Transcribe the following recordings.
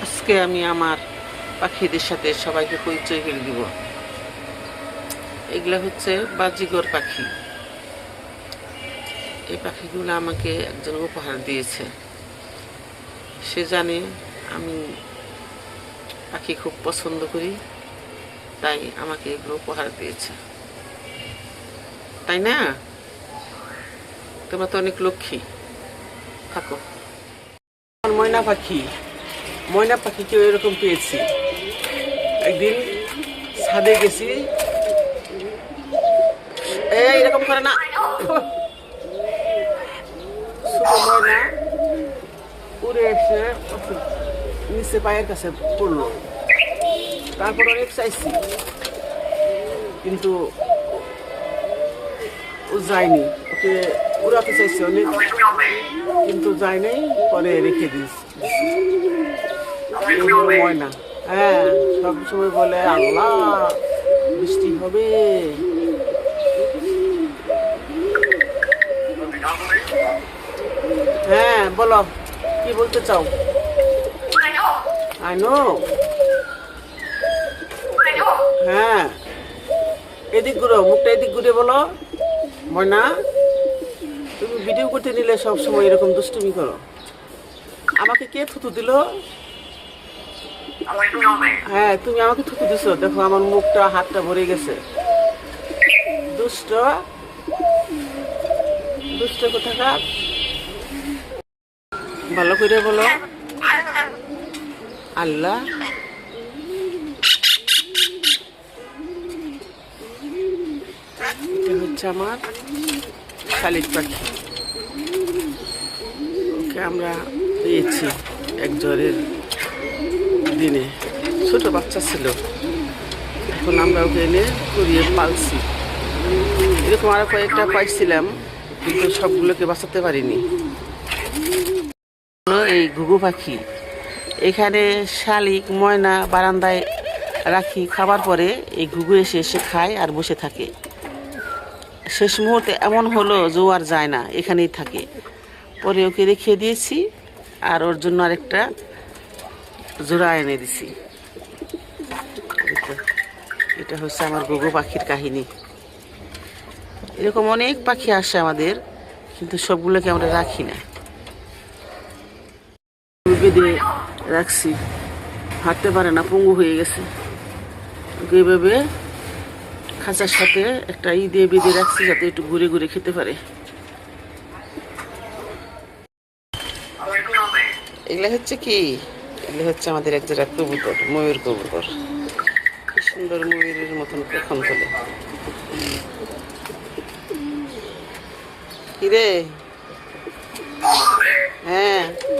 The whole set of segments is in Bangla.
আজকে আমি আমার পাখিদের সাথে সবাইকে পরিচয় করে দিব। এগুলা হচ্ছে বাজিগর পাখি। এই পাখিগুলো আমাকে একজন উপহার দিয়েছে। সে জানে আমি পাখি খুব পছন্দ করি, তাই আমাকে এগুলো উপহার দিয়েছে। তাই না? তোমরা তো অনেক লক্ষ্মী। থাকো। ময়না পাখিকেও এরকম পেয়েছি। একদিন ছাদে গেছি, এরকম করে না, ছোট ময়না উড়ে এসে নিচে পায়ের কাছে পড়লো। তারপর অনেক চাইছি, কিন্তু ও যায়নি। ওকে উড়াতে চাইছি অনেক, কিন্তু যায় নাই। পরে রেখে দিয়েছি। ময়না সব সময় বলে আল্লাহ বৃষ্টি হবে। বলো কি বলতে চাও? I know. এদিক ঘুরো, মুখটা এদিক ঘুরে বলো। ময়না, তুমি ভিডিও করতে নিলে সব সময় এরকম দুষ্টুমি করো। আমাকে কে থুতু দিল? তুমি আমাকে থুতু দিছো। দেখো আমার মুখটা, হাতটা ভরে গেছে। দুষ্ট দুষ্ট কোথাকার। ভালো করে বলো আল্লাহ। এটা হচ্ছে আমার শালিক পাখি। ওকে আমরা পেয়েছি এক জ্বরের দিনে। ছোট বাচ্চা ছিল, এখন আমরা ওকে এনে করিয়ে পালছি। এরকম আরো কয়েকটা পাইছিলাম, কিন্তু সবগুলোকে বাঁচাতে পারিনি। এই ঘুঘু পাখি, এখানে শালিক ময়না বারান্দায় রাখি, খাবার পরে এই ঘুঘু এসে এসে খায় আর বসে থাকে। শেষ মুহূর্তে এমন হলো যে আর যায় না, এখানেই থাকে। পরে ওকে রেখে দিয়েছি, আর ওর জন্য আরেকটা জোড়া এনে দিছি। এটা হচ্ছে আমার ঘুঘু পাখির কাহিনী। এরকম অনেক পাখি আসে আমাদের, কিন্তু সবগুলোকে আমরা রাখি না। বেঁধে রাখছি, হাঁটতে পারে না, পঙ্গু হয়ে গেছে। ওকে এইভাবে খাঁচার সাথে একটা দিয়ে বেঁধে রাখছি, যাতে একটু ঘুরে ঘুরে খেতে পারে। এগুলো হচ্ছে কি? এগুলো হচ্ছে আমাদের এক জোড়া কবুতর, ময়ূর কবুতর। কি সুন্দর ময়ূরের মতন পেখম তোলে। কিরে?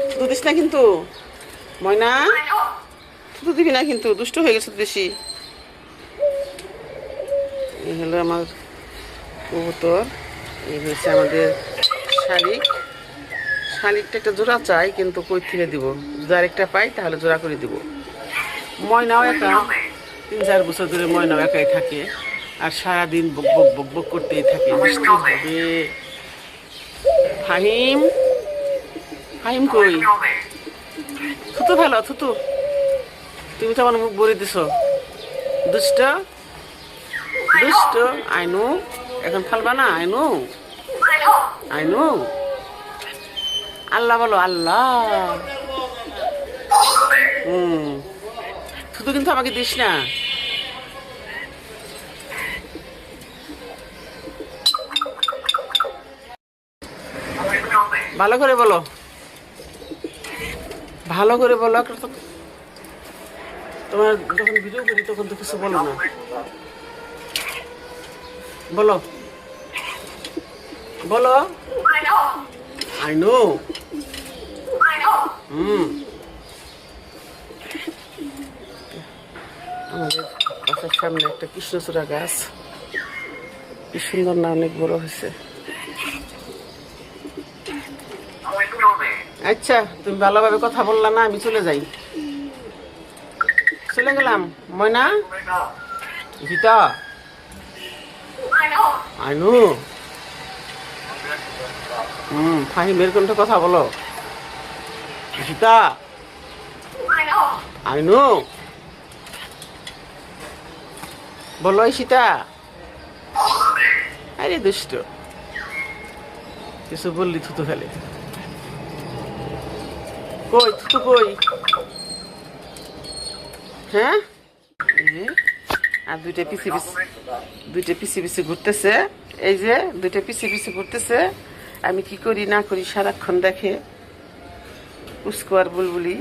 থুতু দিস না কিন্তু ময়না, থুতু দিবি না কিন্তু, দুষ্ট হয়ে গেছে বেশি। এই হলো আমার কবুতর। এই হচ্ছে আমাদের শালিক। শালিকটা একটা জোড়া চাই, কিন্তু কই থেকে দিব? যদি আরেকটা পাই তাহলে জোড়া করে দিব। ময়নাও একা, 3-4 বছর ধরে ময়নাও একাই থাকে, আর সারাদিন বক বক বক বক করতেই থাকে। বৃষ্টি হবে। ফাহিম কই? থুতু ফেলো, থুতু। তুমি তো আমার মুখ ভরে দিছো। দুষ্ট আইনু, এখন ফালবা না? আইনু আল্লাহ বলো, আল্লাহ। থুতু কিন্তু আমাকে দিস না। ভালো করে বলো, ভালো করে বলো। তোমার যখন ভিডিও করি তখন তো কিছু বলো না। বলো আই নো। আমাদের বাসার সামনে একটা কৃষ্ণচূড়া গাছ, কি সুন্দর না, অনেক বড় হয়েছে। আচ্ছা, তুমি ভালোভাবে কথা বললা না, আমি চলে যাই। চলে গেলাম। ময়না, গীতা, আইনু, ফাহিমের কোনটা কথা বলো। গীতা, আইনু বলো ঈশিতা, আরে দুষ্ট, কিছু বললি থুতু ফেলে। কই থুতু কই? হ্যাঁ, এই যে আর দুইটা পিছে পিছে ঘুরতেছে। এই যে দুইটা পিছে পিছে ঘুরতেছে। আমি কি করি না করি সারাক্ষণ দেখে, উস্কো আর বুলবুলি।